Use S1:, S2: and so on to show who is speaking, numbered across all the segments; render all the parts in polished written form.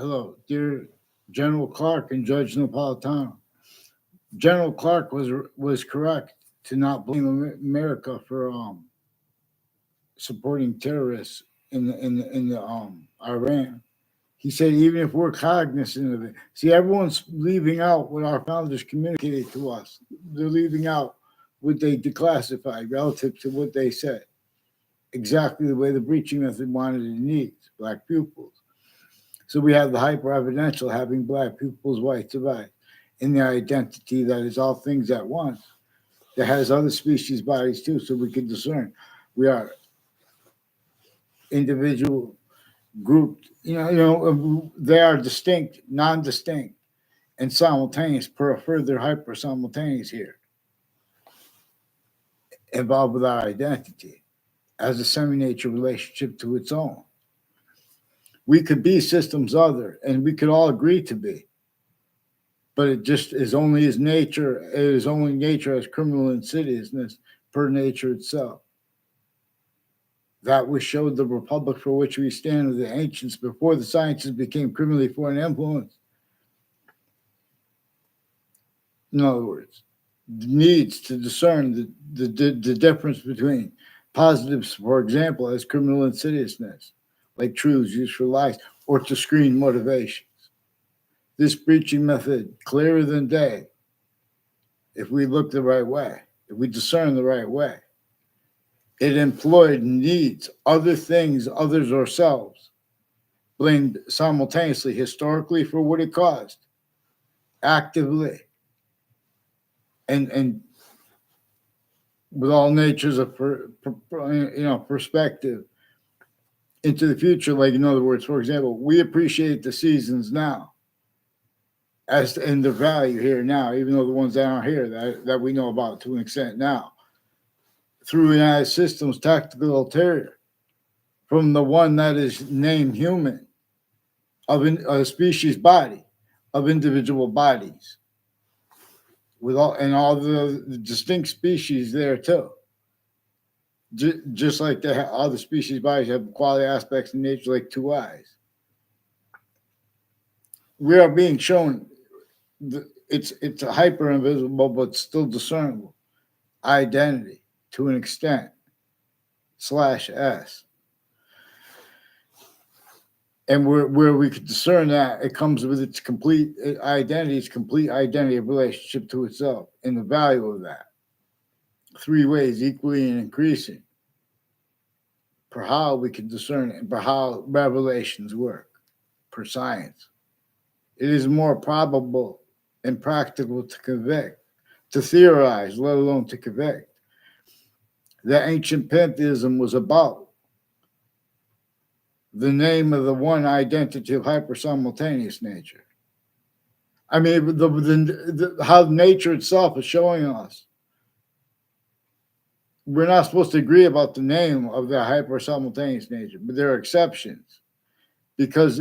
S1: Hello, dear General Clark and Judge Napolitano. General Clark was correct to not blame America for supporting terrorists in the Iran. He said even if we're cognizant of it, see everyone's leaving out what our founders communicated to us. They're leaving out what they declassified relative to what they said. Exactly the way the breaching method wanted and needs black pupils. So we have the hyper evidential having black pupils, white survive in the identity that is all things at once, that has other species bodies too, so we can discern. We are individual, grouped, they are distinct, non-distinct, and simultaneous per a further hyper simultaneous here, involved with our identity as a semi-nature relationship to its own. We could be systems other, and we could all agree to be, but it just is only his nature. It is only nature as criminal insidiousness per nature itself. That which showed the republic for which we stand of the ancients before the sciences became criminally foreign influence. In other words, needs to discern the difference between positives, for example, as criminal insidiousness, like truths used for lies, or to screen motivations. This breaching method, clearer than day, if we look the right way, if we discern the right way. It employed needs, other things, others, or selves, blamed simultaneously, historically, for what it caused, actively, and with all natures of perspective into the future. Like in other words, for example, we appreciate the seasons now, as in the value here now, even though the ones that aren't here that we know about to an extent now, through United Systems tactical ulterior, from the one that is named human, of a species body, of individual bodies, with all the distinct species there too. Just like other species bodies have quality aspects in nature, like two eyes. We are being shown it's a hyper invisible but still discernible identity to an extent /s. And where we could discern that, it comes with its complete identity of relationship to itself, and the value of that. Three ways, equally and increasing, per how we can discern it, and per how revelations work, per science. It is more probable and practical to convict, to theorize, let alone to convict, that ancient pantheism was about the name of the one identity of hyper-simultaneous nature. I mean, how nature itself is showing us. We're not supposed to agree about the name of the hyper-simultaneous nature, but there are exceptions, because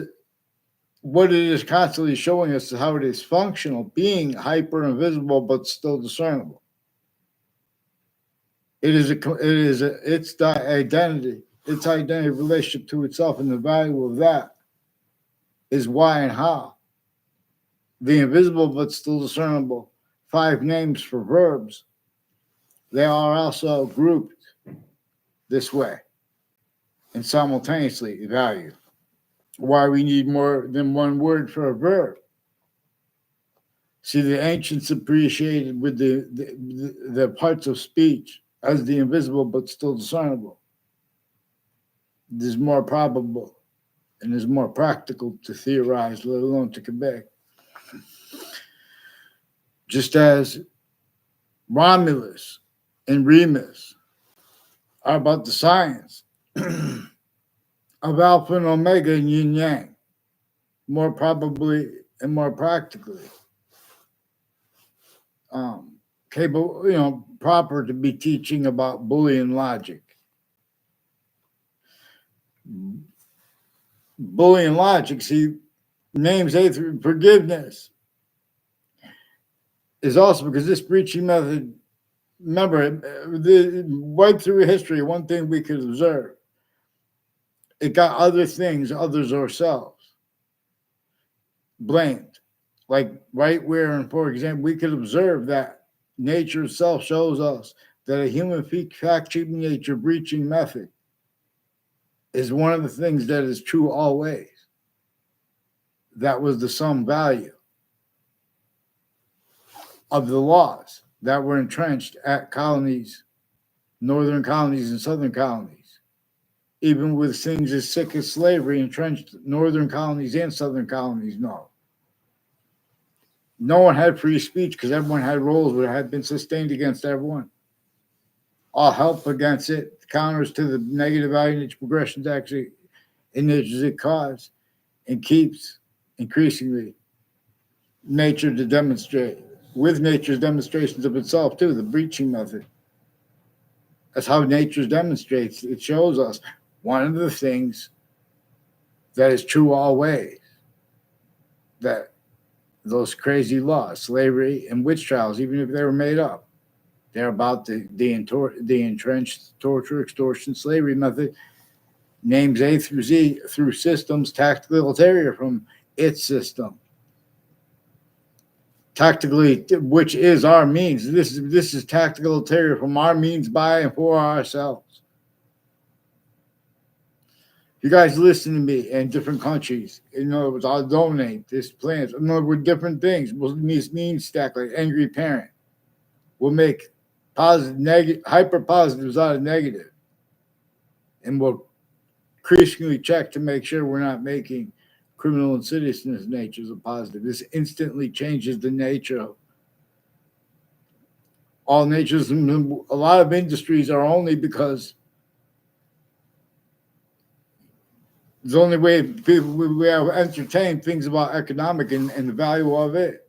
S1: what it is constantly showing us is how it is functional, being hyper-invisible but still discernible. It's its identity relationship to itself, and the value of that is why and how. The invisible but still discernible 5 names for verbs, they are also grouped this way and simultaneously valued. Why we need more than one word for a verb. See, the ancients appreciated with the parts of speech as the invisible but still discernible. It is more probable and is more practical to theorize, let alone to convey. Just as Romulus and Remus are about the science of alpha and omega and yin yang, more probably and more practically capable, proper to be teaching about Boolean logic. Boolean logic, see, names A through forgiveness is also because this breaching method, remember, right through history, one thing we could observe, it got other things, others, ourselves. blamed. Like right where, for example, we could observe that nature itself shows us that a human fact-cheating nature breaching method is one of the things that is true always. That was the sum value of the laws that were entrenched at colonies, northern colonies and southern colonies. Even with things as sick as slavery, entrenched northern colonies and southern colonies know. No one had free speech because everyone had roles that had been sustained against everyone. All help against it, counters to the negative value nature progressions actually in natures it caused and keeps increasingly nature to demonstrate with nature's demonstrations of itself too, the breaching method. That's how nature demonstrates. It shows us one of the things that is true always, that those crazy laws, slavery and witch trials, even if they were made up, they're about the entrenched torture, extortion, slavery method, names A through Z, through systems, tactical ulterior from its system. Tactically, which is our means. This is tactical ulterior from our means by and for ourselves. You guys listen to me in different countries. In other words, I'll donate this plans. In other words, different things. We'll mean stack like angry parent. We'll make positive, negative, hyper positives out of negative, and we'll increasingly check to make sure we're not making criminal insidiousness natures a positive. This instantly changes the nature of all natures. And a lot of industries are only because the only way people we have entertained things about economic and the value of it.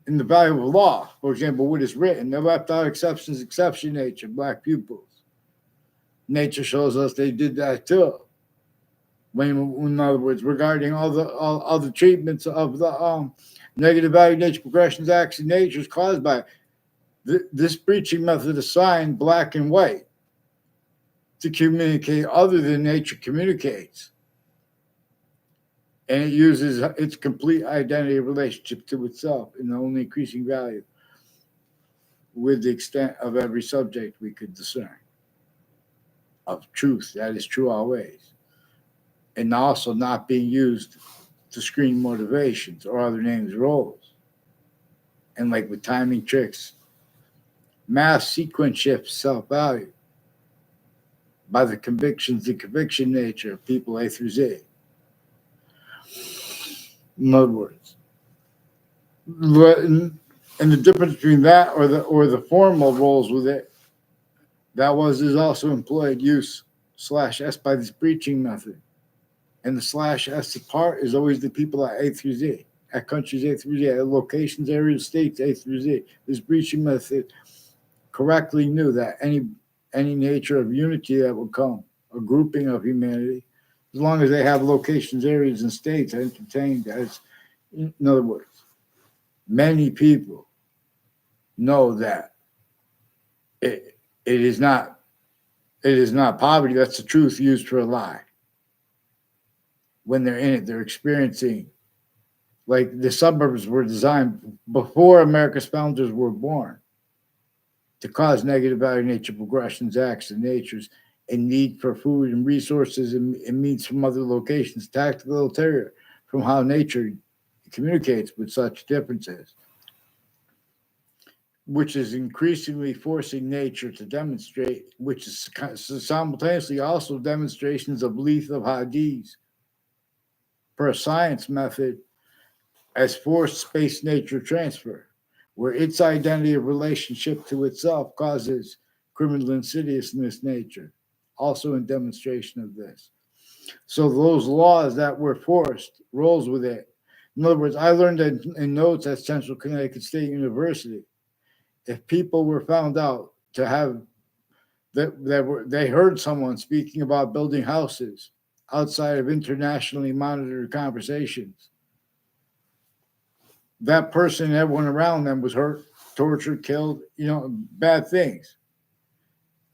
S1: And the value of law, for example, what is written, they left out exceptions, exception nature, black pupils. Nature shows us they did that too. When, in other words, regarding all the treatments of the negative value nature progressions acts in nature is caused by this breaching method assigned black and white to communicate other than nature communicates. And it uses its complete identity relationship to itself in the only increasing value with the extent of every subject we could discern of truth that is true always, and also not being used to screen motivations or other names roles. And like with timing tricks, mass sequence shifts self-value by the conviction nature of people A through Z. In other words, and the difference between that or the formal roles with it, that is also employed use /S by this breaching method. And the /S part is always the people at A through Z, at countries A through Z, at locations, areas, states A through Z. This breaching method correctly knew that any nature of unity that would come, a grouping of humanity, as long as they have locations, areas, and states entertained as, in other words, many people know that it is not poverty. That's the truth used for a lie. When they're in it, they're experiencing, like the suburbs were designed before America's founders were born to cause negative value nature progressions, acts, and natures, and need for food and resources and means from other locations, tactical ulterior from how nature communicates with such differences, which is increasingly forcing nature to demonstrate, which is simultaneously also demonstrations of belief of hadiths per science method as forced space nature transfer, where its identity of relationship to itself causes criminal insidiousness nature, also in demonstration of this. So those laws that were forced rolls with it. In other words, I learned in notes at Central Connecticut State University, if people were found out to have they heard someone speaking about building houses outside of internationally monitored conversations, that person and everyone around them was hurt, tortured, killed, bad things.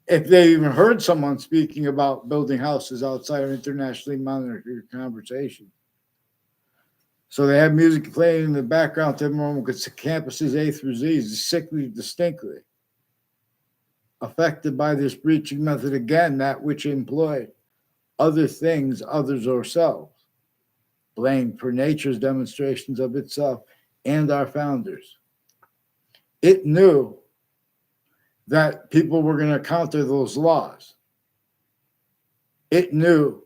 S1: If they even heard someone speaking about building houses outside of internationally monitored conversation, So they have music playing in the background to everyone because campuses A through Z is sickly distinctly affected by this breaching method, again, that which employed other things, others, or selves, blamed for nature's demonstrations of itself and our founders. It knew that people were going to counter those laws. It knew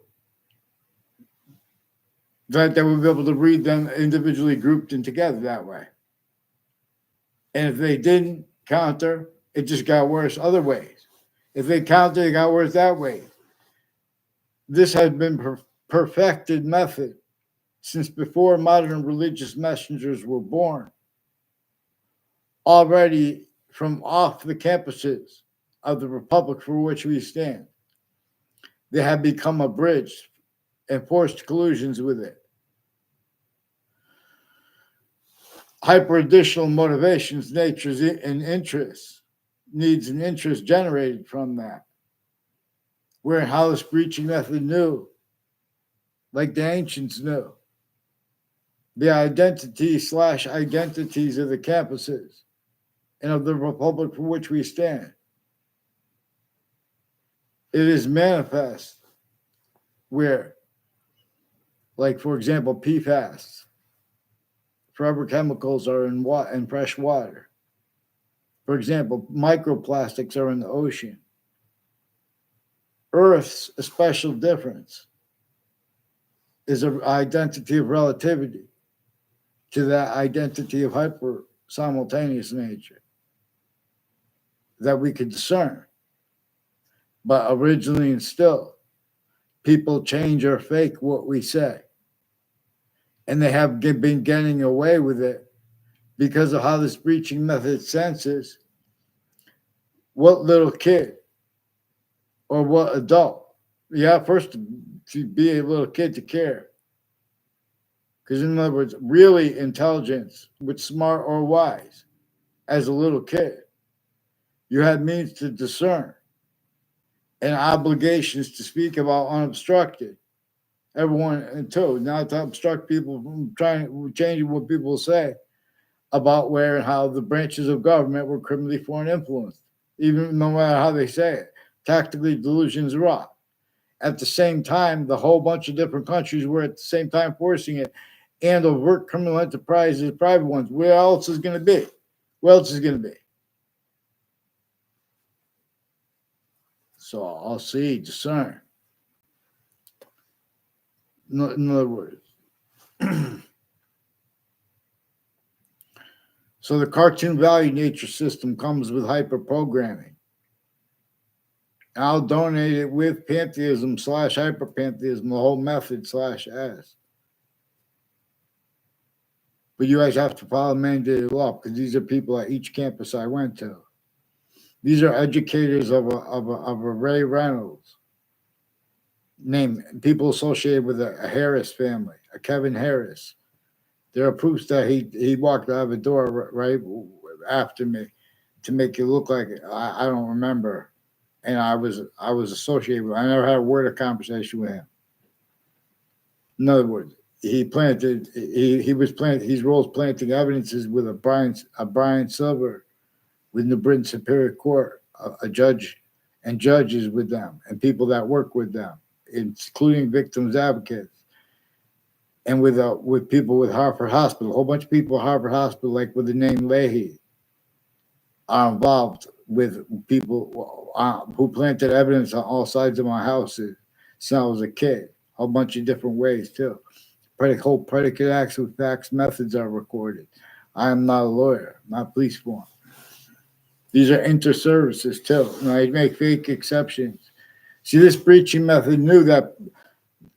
S1: that they would be able to read them individually grouped and together that way. And if they didn't counter, it just got worse other ways. If they countered, it got worse that way. This had been perfected method since before modern religious messengers were born. Already from off the campuses of the republic for which we stand, they have become a bridge and forced collusions with it. Hyper additional motivations, natures, and interests, needs and interests generated from that. Where how this breaching method knew, like the ancients knew, the identities of the campuses and of the republic for which we stand. It is manifest where, like for example, PFAS, forever chemicals are in fresh water. For example, microplastics are in the ocean. Earth's special difference is an identity of relativity to that identity of hyper simultaneous nature that we could discern. But originally and still, people change or fake what we say. And they have been getting away with it because of how this breaching method senses what little kid or what adult. Yeah, first to be a little kid to care. Because in other words, really intelligence with smart or wise as a little kid, you had means to discern and obligations to speak about unobstructed. Everyone until not to obstruct people from changing what people say about where and how the branches of government were criminally foreign influenced, even no matter how they say it. Tactically, delusions wrought. At the same time, the whole bunch of different countries were at the same time forcing it, and overt criminal enterprises, private ones. Where else is going to be? Where else is going to be? So I'll see, discern. In other words, so the cartoon value nature system comes with hyper programming. I'll donate it with pantheism / hyper pantheism, the whole method / S. But you guys have to follow mandated law because these are people at each campus I went to. These are educators of a Ray Reynolds name, people associated with a Harris family, a Kevin Harris. There are proofs that he walked out of the door right after me to make it look like I don't remember, and I was associated with. I never had a word of conversation with him. In other words, he was planting his roles planting evidences with a Brian Silver with New Britain Superior Court, a judge and judges with them and people that work with them, including victims advocates. And with people with Harvard Hospital, a whole bunch of people at Harvard Hospital, like with the name Leahy, are involved with people who planted evidence on all sides of my house since I was a kid. A whole bunch of different ways too. Whole predicate acts with facts methods are recorded. I am not a lawyer, not police form. These are inter-services too. I make fake exceptions. See, this breaching method knew that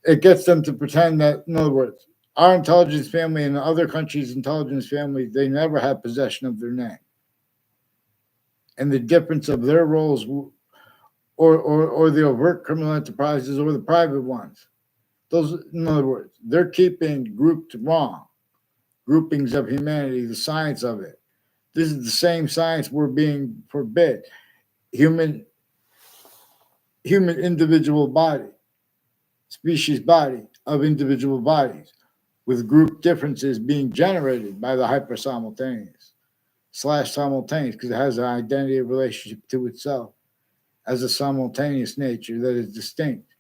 S1: it gets them to pretend that, in other words, our intelligence family and the other countries' intelligence families, they never had possession of their name. And the difference of their roles or the overt criminal enterprises or the private ones. Those, in other words, they're keeping grouped wrong, groupings of humanity, the science of it. This is the same science we're being forbid. Human individual body, species body of individual bodies. with group differences being generated by the hyper-simultaneous slash simultaneous because it has an identity of relationship to itself as a simultaneous nature that is distinct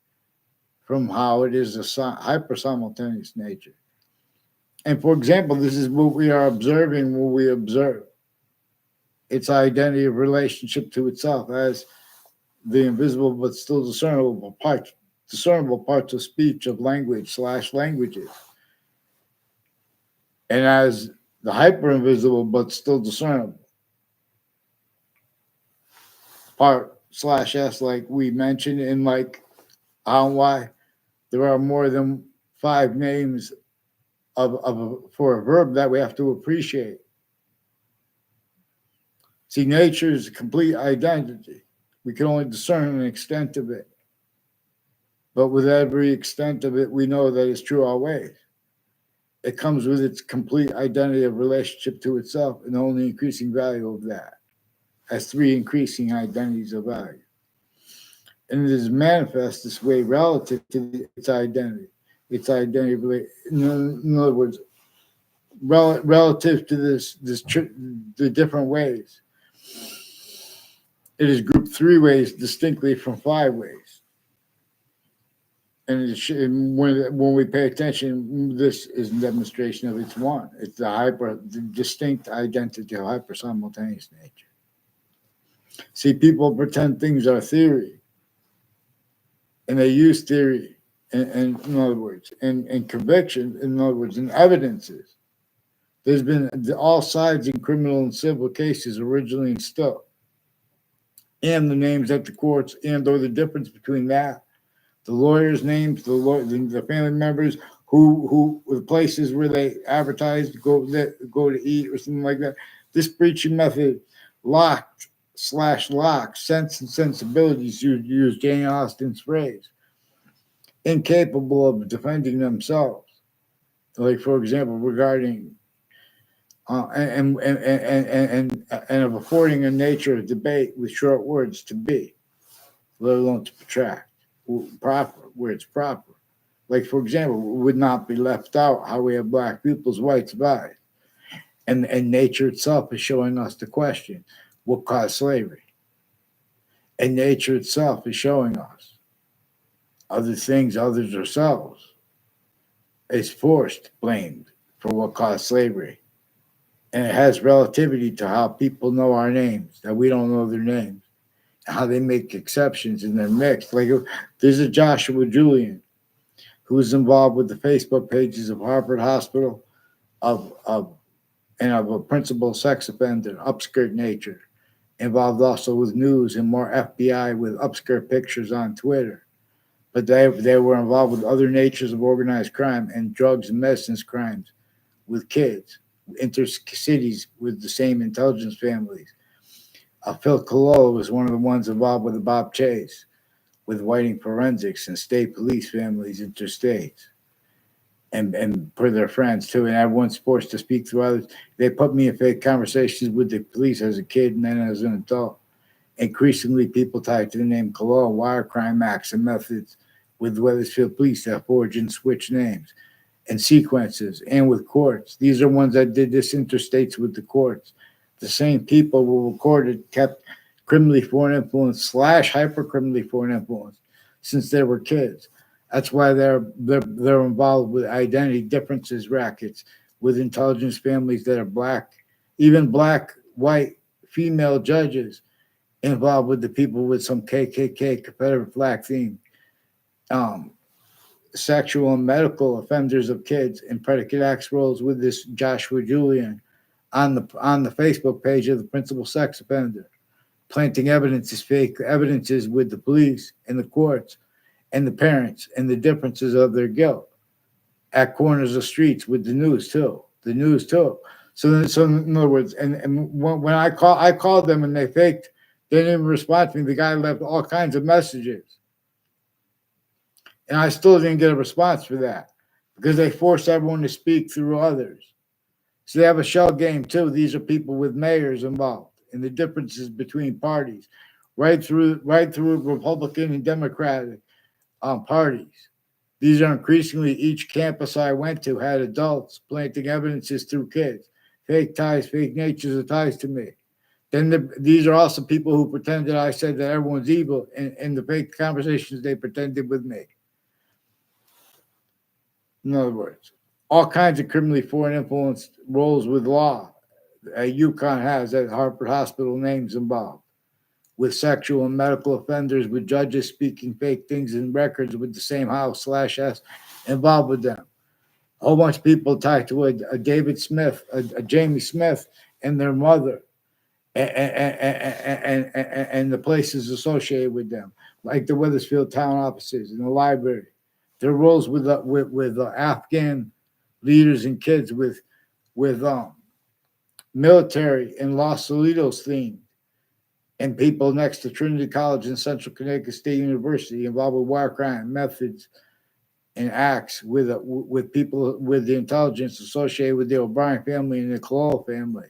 S1: from how it is a hyper-simultaneous nature. And for example, this is what we are observing when we observe its identity of relationship to itself as the invisible but still discernible parts of speech of language slash languages, and as the hyper invisible but still discernible part slash s, like we mentioned in like how and why there are more than 5 names for a verb that we have to appreciate. See, nature's complete identity. We can only discern an extent of it. But with every extent of it, we know that it's true always. It comes with its complete identity of relationship to itself and the only increasing value of that as 3 increasing identities of value. And it is manifest this way relative to its identity. Its identity, in other words, relative to the different ways. It is grouped 3 ways distinctly from 5 ways. And when we pay attention, this is a demonstration of its one. It's the distinct identity of hyper-simultaneous nature. See, people pretend things are theory, and they use theory, and in other words, and conviction, in other words, and evidences. There's been all sides in criminal and civil cases originally and still, and the names at the courts, and or the difference between that, the lawyers' names, the family members who the places where they advertise go to eat or something like that. This preaching method locks sense and sensibilities, to use Jane Austen's phrase, incapable of defending themselves. Like, for example, regarding and of affording a nature of debate with short words to be, let alone to protract, proper, where it's proper. Like, for example, it would not be left out how we have black people's whites vibe. And nature itself is showing us the question, what caused slavery? And nature itself is showing us other things, others ourselves, is forced, blamed for what caused slavery. And it has relativity to how people know our names, that we don't know their names, how they make exceptions in their mix. Like, there's a Joshua Julian who's involved with the Facebook pages of Harvard Hospital of a principal sex offender, upskirt nature, involved also with news and more FBI with upskirt pictures on Twitter. But they were involved with other natures of organized crime and drugs and medicines crimes with kids, intercities with the same intelligence families. Phil Cololo was one of the ones involved with the Bob Chase, with whiting forensics and state police families interstates. And for their friends too, and everyone's forced to speak through others. They put me in fake conversations with the police as a kid and then as an adult. Increasingly, people tied to the name Colon, wire crime acts and methods with the Wethersfield police that forge and switch names and sequences, and with courts. These are ones that did this interstates with the courts. The same people were recorded, kept criminally foreign influence / hyper-criminally foreign influence since they were kids. That's why they're involved with identity differences rackets with intelligence families that are black, even black, white, female judges involved with the people with some KKK, Confederate flag theme, sexual and medical offenders of kids in predicate acts roles with this Joshua Julian on the Facebook page of the principal sex offender, planting fake evidences with the police and the courts and the parents and the differences of their guilt at corners of streets with the news too. So in other words, and when I called them and they didn't even respond to me. The guy left all kinds of messages. And I still didn't get a response for that because they force everyone to speak through others. So they have a shell game too. These are people with mayors involved in the differences between parties, right through Republican and Democratic parties, These are increasingly each campus I went to had adults planting evidences through kids, fake ties, fake natures of ties to me. These are also people who pretend that I said that everyone's evil in the fake conversations they pretended with me. In other words, all kinds of criminally foreign influenced roles with law UConn has at Harvard Hospital names involved, with sexual and medical offenders, with judges speaking fake things in records with the same house/s involved with them. A whole bunch of people tied to a David Smith, a Jamie Smith, and their mother, and the places associated with them, like the Wethersfield town offices and the library. Their roles with Afghan leaders and kids, with military and Los Solitos theme, and people next to Trinity College and Central Connecticut State University involved with wire crime methods and acts, with people with the intelligence associated with the O'Brien family and the Cololo family.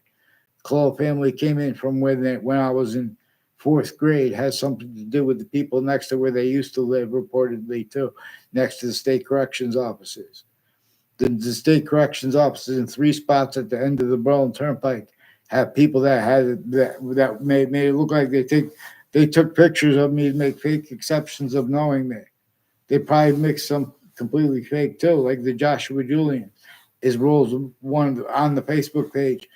S1: Cololo family came in from when I was in fourth grade, has something to do with the people next to where they used to live, reportedly too, next to the state corrections offices. The state corrections offices in three spots at the end of the Berlin Turnpike have people that had that made it look like they took pictures of me to make fake exceptions of knowing me. They probably mixed some completely fake too, like the Joshua Julian. His roles one on the Facebook page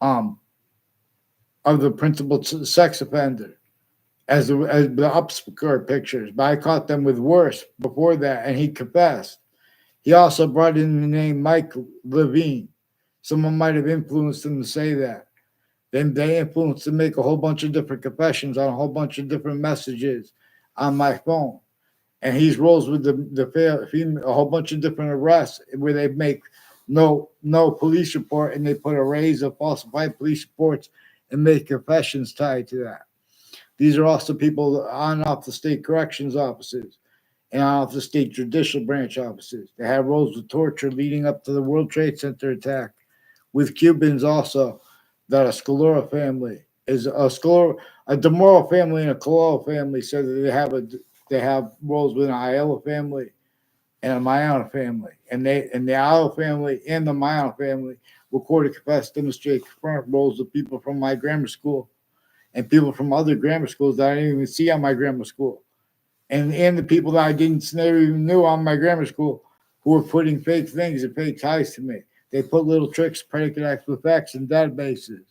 S1: um of the principal sex offender as the upskirt pictures, but I caught them with worse before that, and he confessed. He also brought in the name Mike Levine. Someone might have influenced him to say that. Then they influeed to make a whole bunch of different confessions on a whole bunch of different messages on my phone. And he's rolls with a whole bunch of different arrests where they make no police report, and they put arrays of falsified police reports and make confessions tied to that. These are also people on and off the state corrections offices and off the state judicial branch offices. They have roles of torture leading up to the World Trade Center attack, with Cubans also, that a Scalora family is a DeMoro family and a Cololo family said that they have roles with an Ayala family and a Mayana family, and the Ayala family and the Mayana family recorded, confessed, demonstrate, confirmed roles of people from my grammar school and people from other grammar schools that I didn't even see on my grammar school, and the people that I didn't never even knew on my grammar school who were putting fake things and fake ties to me. They put little tricks, predicate acts with facts in databases.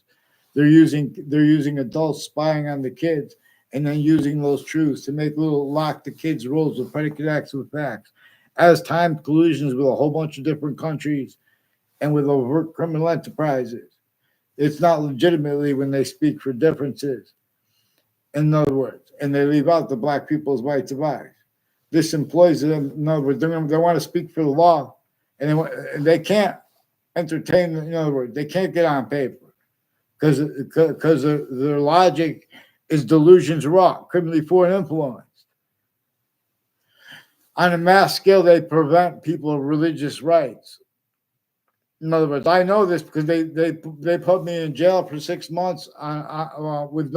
S1: They're using adults spying on the kids and then using those truths to make little lock the kids' roles with predicate acts with facts. As time collusions with a whole bunch of different countries and with overt criminal enterprises. It's not legitimately when they speak for differences. In other words, and they leave out the black people's right to vote. This employs them. In other words, they want to speak for the law, and they can't entertain. In other words, they can't get on paper because their logic is delusions raw, criminally foreign influence. On a mass scale, they prevent people of religious rights. In other words, I know this because they put me in jail for 6 months with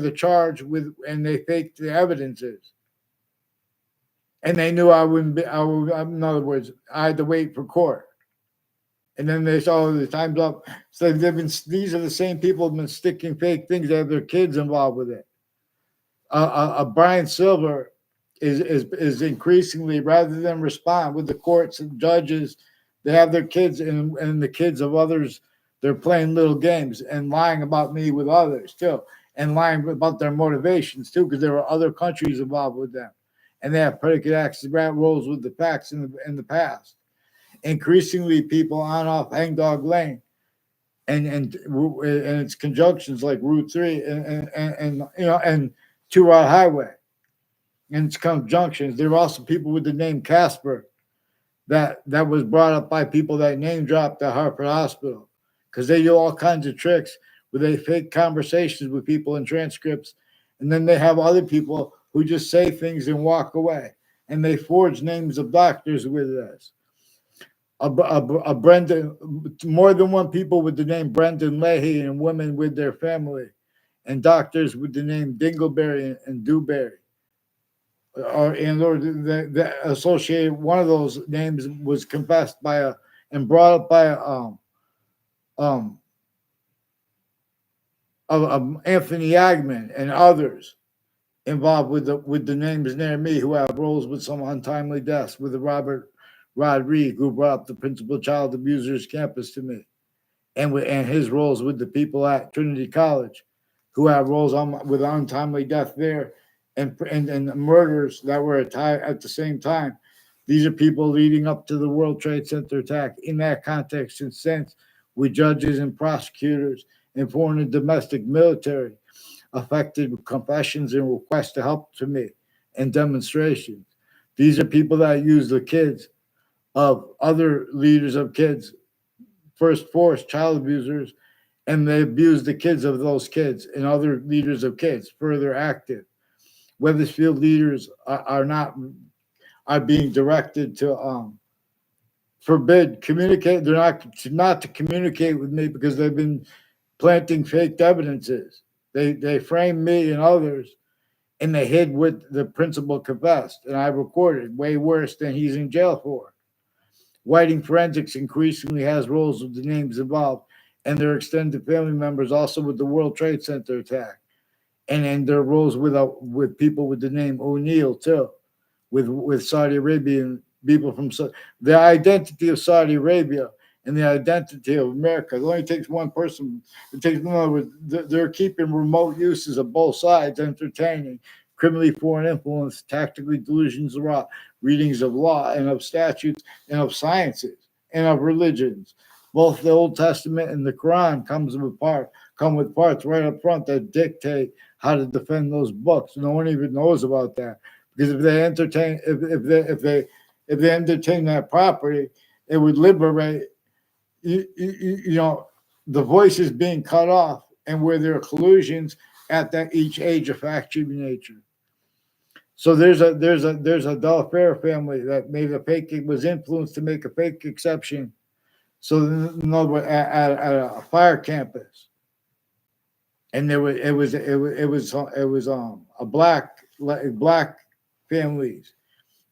S1: a charge and they faked the evidences, and they knew I wouldn't be. In other words, I had to wait for court. And then they saw the time's up. So these are the same people who've been sticking fake things. They have their kids involved with it. Brian Silver is increasingly, rather than respond with the courts and judges, they have their kids and the kids of others. They're playing little games and lying about me with others too, and lying about their motivations too, because there were other countries involved with them, and they have predicate acts roles with the facts in the past. Increasingly, people on off Hangdog Lane and its conjunctions like Route 3 and Two Rod Highway and its conjunctions. There are also people with the name Casper that was brought up by people that name dropped at Harvard Hospital, because they do all kinds of tricks where they fake conversations with people in transcripts, and then they have other people who just say things and walk away, and they forge names of doctors with this. A Brendan, more than one people with the name Brendan Leahy, and women with their family, and doctors with the name Dingleberry and Dewberry. or the associated one of those names was confessed by a and brought up by um Anthony Agman and others involved with the names near me who have roles with some untimely deaths, with the Robert Rodriguez who brought up the principal child abusers campus to me, and his roles with the people at Trinity College who have roles on with untimely death there, and murders that were at the same time. These are people leading up to the World Trade Center attack. In that context and sense, with judges and prosecutors and foreign and domestic military affected with confessions and requests to help to me and demonstrations. These are people that use the kids of other leaders of kids, first force child abusers, and they abuse the kids of those kids and other leaders of kids further active. Weathersfield leaders are not are being directed to forbid communicate. They're not to communicate with me because they've been planting fake evidences. They framed me and others, and they hid what the principal confessed, and I recorded way worse than he's in jail for. Whiting Forensics increasingly has roles with the names involved and their extended family members, also with the World Trade Center attack, and their roles with people with the name O'Neill too, with Saudi Arabian people from the identity of Saudi Arabia and the identity of America. It only takes one person. It takes, in other words, they're keeping remote uses of both sides entertaining, criminally foreign influence, tactically delusions of law, readings of law and of statutes and of sciences and of religions. Both the Old Testament and the Quran come with parts right up front that dictate how to defend those books. No one even knows about that because if they entertain that property, it would liberate the voices being cut off and where there are collusions at that each age of factual nature. So there's a Delafair family that made a fake. It was influenced to make a fake exception. So in other words, at a fire campus, and it was a black families.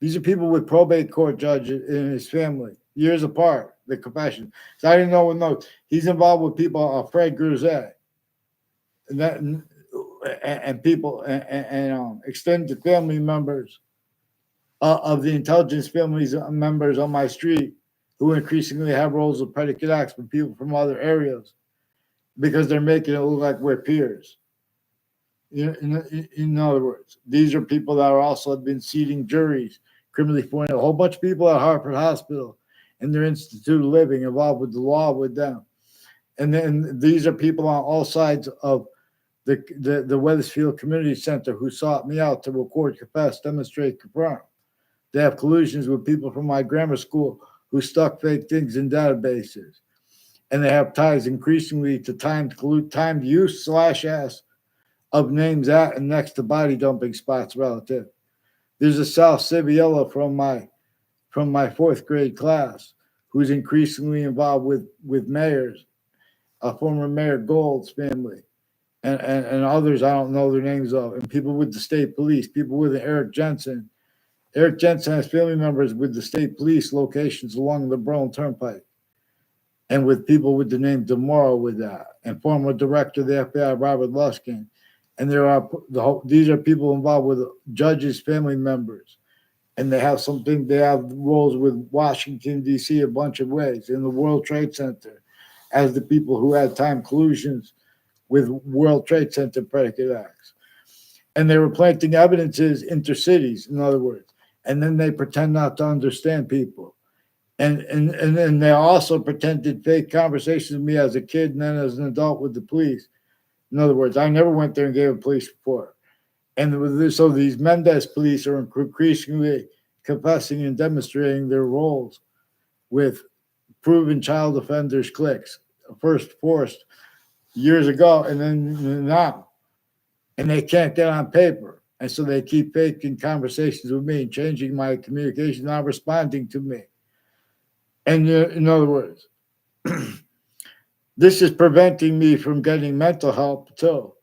S1: These are people with probate court judges in his family, years apart. The confession. So I didn't know. No, he's involved with people, Fred Gruzet, and people and extended family members of the intelligence families members on my street who increasingly have roles of predicate acts with people from other areas because they're making it look like we're peers. In other words, these are people that are also been seating juries, criminally foreign, a whole bunch of people at Hartford Hospital and their institute of living involved with the law with them. And then these are people on all sides of the Weathersfield Community Center who sought me out to record, confess, demonstrate, confirm. They have collusions with people from my grammar school who stuck fake things in databases. And they have ties increasingly to timed use /s of names at and next to body dumping spots relative. There's a South Civiella from my fourth grade class who's increasingly involved with mayors, a former Mayor Gold's family, and others I don't know their names of, and people with the state police, people with Eric Jensen. Eric Jensen has family members with the state police locations along the Burlington Turnpike, and with people with the name DeMoro with that, and former director of the FBI, Robert Luskin. And these are people involved with judges' family members. And they have roles with Washington, D.C. a bunch of ways in the World Trade Center as the people who had time collusions with World Trade Center predicate acts. And they were planting evidences intercities, in other words. And then they pretend not to understand people. And then they also pretended fake conversations with me as a kid and then as an adult with the police. In other words, I never went there and gave a police report. And so these Mendez police are increasingly confessing and demonstrating their roles with proven child offenders cliques, first forced years ago and then now. And they can't get on paper. And so they keep faking conversations with me and changing my communication, not responding to me. And in other words, this is preventing me from getting mental help too.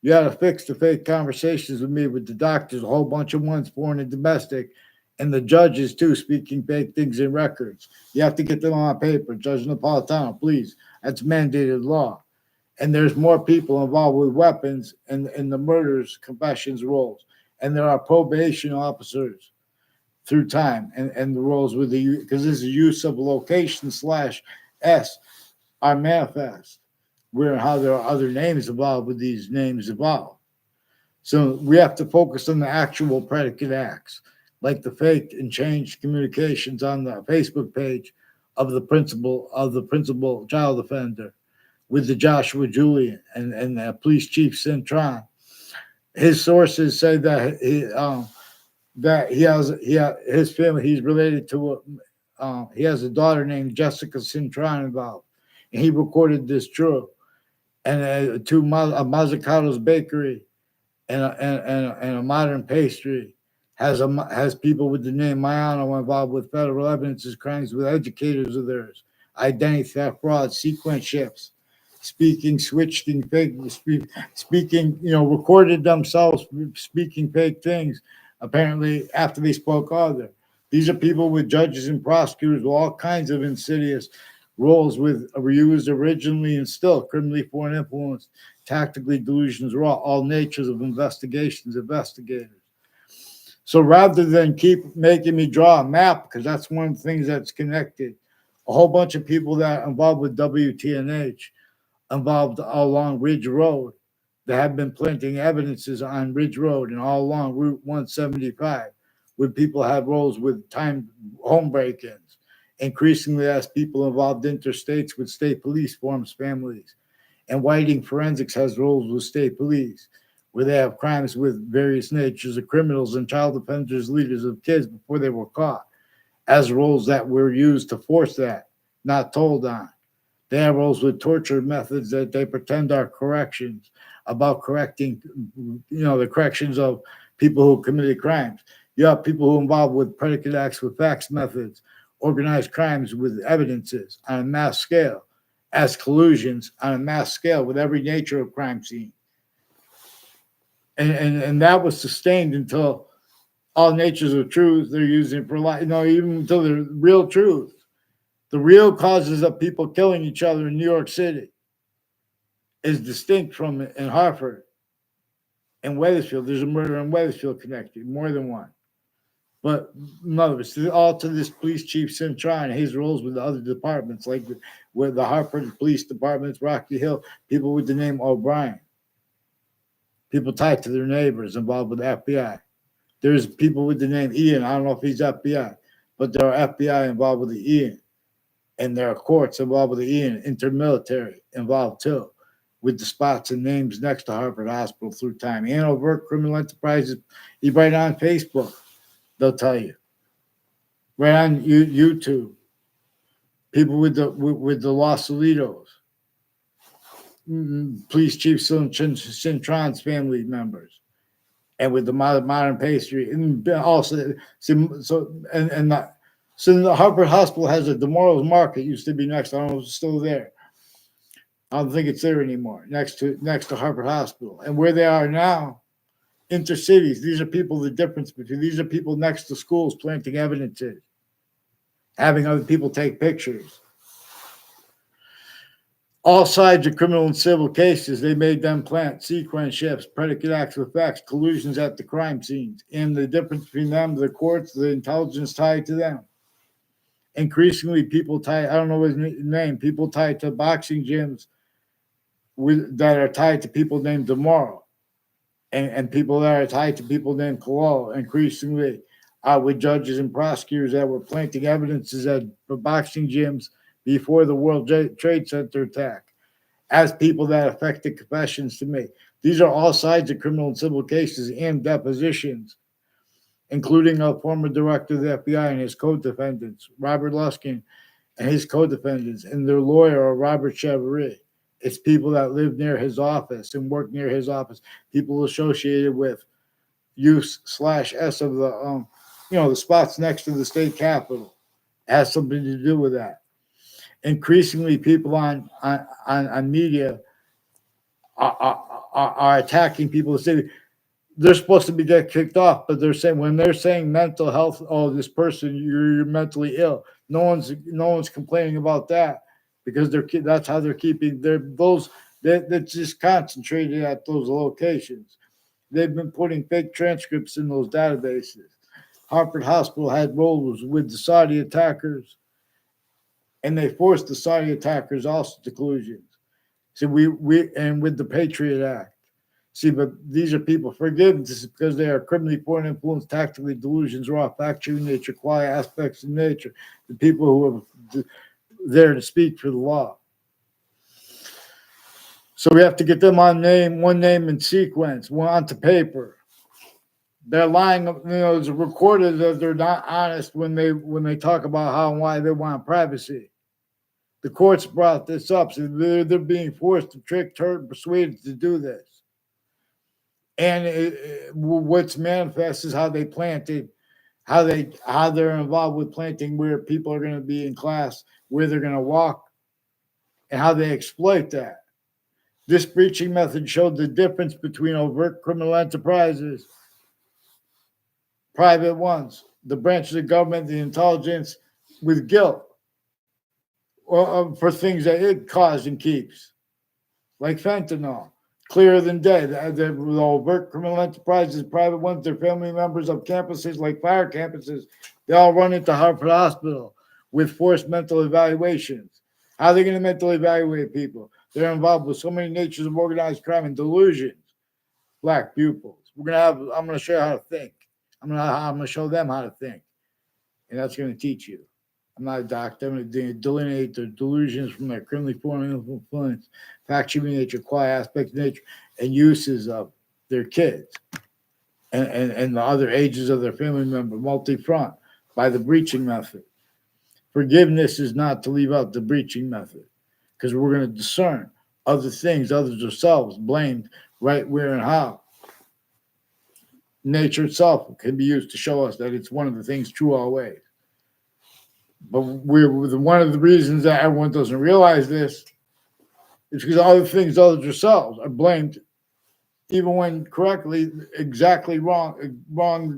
S1: You had to fix the fake conversations with me with the doctors, a whole bunch of ones, foreign and domestic, and the judges too, speaking fake things in records. You have to get them on paper. Judge Napolitano, please. That's mandated law. And there's more people involved with weapons and the murders, confessions, roles. And there are probation officers through time and the roles with the, because this is use of location slash S are manifest, where how there are other names involved with these names involved. So we have to focus on the actual predicate acts, like the faked and changed communications on the Facebook page of the principal child offender with the Joshua Julian and the police chief Cintron. His sources say that his family, he's related to he has a daughter named Jessica Cintron involved, and he recorded this true. And to Mazzucato's bakery and a modern pastry has people with the name Mayano involved with federal evidences, crimes with educators of theirs, identity theft, fraud, sequence shifts, switching fake, speaking, recorded themselves speaking fake things. Apparently, after they spoke other, these are people with judges and prosecutors with all kinds of insidious roles with were used originally and still criminally foreign influence, tactically delusions, raw, all natures of investigators. So rather than keep making me draw a map, because that's one of the things that's connected, a whole bunch of people that are involved with WTNH involved all along Ridge Road that have been planting evidences on Ridge Road and all along Route 175, where people have roles with time home break-ins. Increasingly, as people involved interstates with state police forms families, and Whiting Forensics has roles with state police, where they have crimes with various natures of criminals and child offenders, leaders of kids before they were caught, as roles that were used to force that, not told on. They have roles with torture methods that they pretend are corrections about correcting, the corrections of people who committed crimes. You have people who are involved with predicate acts with facts methods, organized crimes with evidences on a mass scale, as collusions on a mass scale with every nature of crime scene. And that was sustained until all natures of truth they're using for life, even until the real truth. The real causes of people killing each other in New York City is distinct from in Hartford and Wethersfield. There's a murder in Wethersfield connected, more than one. But none of it's all to this police chief Cintron and his roles with the other departments, like with the Hartford Police Departments, Rocky Hill, people with the name O'Brien, people tied to their neighbors involved with the FBI. There's people with the name Ian. I don't know if he's FBI, but there are FBI involved with the Ian. And there are courts involved with the Ian, intermilitary involved too, with the spots and names next to Harvard Hospital through time. And overt criminal enterprises, you write on Facebook, they'll tell you. Right on YouTube, people with the Los Alitos, police chief Cintron's family members, and with the modern pastry, and also so the Harvard Hospital has a Demorals Market. Used to be next. I don't know if it's still there. I don't think it's there anymore. Next to Harvard Hospital, and where they are now, intercities. These are people. The difference between these are people next to schools planting evidences, having other people take pictures. All sides of criminal and civil cases, they made them plant sequence shifts, predicate acts with facts, collusions at the crime scenes, and the difference between them, the courts, the intelligence tied to them. Increasingly, people tied, I don't know his name, people tied to boxing gyms that are tied to people named DeMauro, and people that are tied to people named Cololo, increasingly with judges and prosecutors that were planting evidences at boxing gyms before the World Trade Center attack, as people that affected confessions to me. These are all sides of criminal and civil cases and depositions, including a former director of the FBI and his co-defendants, Robert Luskin and his co-defendants, and their lawyer, Robert Chevrolet. It's people that live near his office and work near his office, people associated with use/S of the spots next to the state capitol. It has something to do with that. Increasingly, people on media are attacking people in the city. They're supposed to be get kicked off, but they're saying mental health, oh, this person, you're mentally ill. No one's complaining about that because that's how they're keeping that's just concentrated at those locations. They've been putting fake transcripts in those databases. Hartford Hospital had roles with the Saudi attackers, and they forced the Saudi attackers also to collusions. So we and with the Patriot Act. See, but these are people forgiven. This is because they are criminally foreign influence, tactically delusions, raw, factual nature, quiet aspects of nature. The people who are there to speak for the law. So we have to get them on one name and sequence, one onto paper. They're lying, it's recorded that they're not honest when they talk about how and why they want privacy. The courts brought this up, so they're being forced to tricked, hurt, persuaded to do this. And what's manifest is how they planted, how they're involved with planting where people are going to be in class, where they're going to walk, and how they exploit that. This breaching method showed the difference between overt criminal enterprises, private ones, the branches of government, the intelligence, with guilt for things that it caused and keeps, like fentanyl. Clearer than day. The overt criminal enterprises, private ones, they're family members of campuses like fire campuses. They all run into Hartford Hospital with forced mental evaluations. How are they going to mentally evaluate people? They're involved with so many natures of organized crime and delusions. Black pupils. I'm going to show you how to think. I'm going to show them how to think. And that's going to teach you. I'm not a doctor. I'm going to delineate their delusions from their criminally foreign influence, factual nature, quiet aspects of nature, and uses of their kids and the other ages of their family member, multi-front, by the breaching method. Forgiveness is not to leave out the breaching method, because we're going to discern other things, others ourselves, blamed, right, where, and how. Nature itself can be used to show us that it's one of the things true always. But one of the reasons that everyone doesn't realize this is because other things other than yourselves are blamed, even when correctly, exactly wrong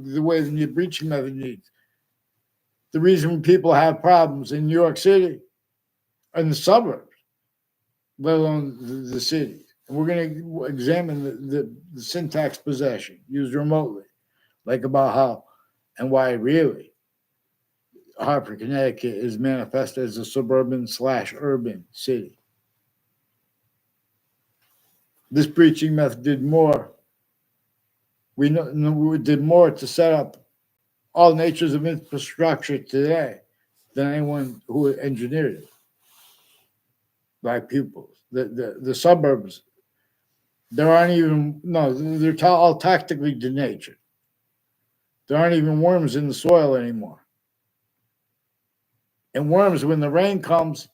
S1: the way the breaching method needs. The reason people have problems in New York City and the suburbs, let alone the city. And we're going to examine the syntax possession used remotely, like about how and why really Hartford, Connecticut is manifested as a suburban/urban city. This breaching method did more. We did more to set up all natures of infrastructure today than anyone who engineered it. Black pupils, the suburbs, there aren't even they're all tactically denatured. There aren't even worms in the soil anymore. And worms, when the rain comes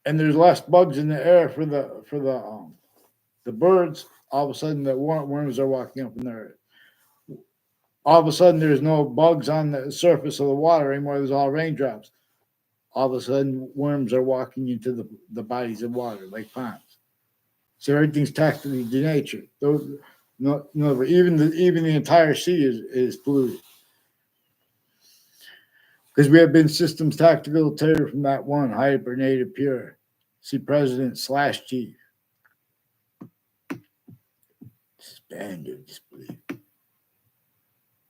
S1: and there's less bugs in the air for the birds, all of a sudden the worms are walking up in the earth. All of a sudden there's no bugs on the surface of the water anymore. There's all raindrops. All of a sudden worms are walking into the bodies of water like ponds. So everything's tactically denatured. Even the entire sea is polluted. Because we have been systems tactical terror from that one, hibernated pure. See President/Chief. Suspend your disbelief.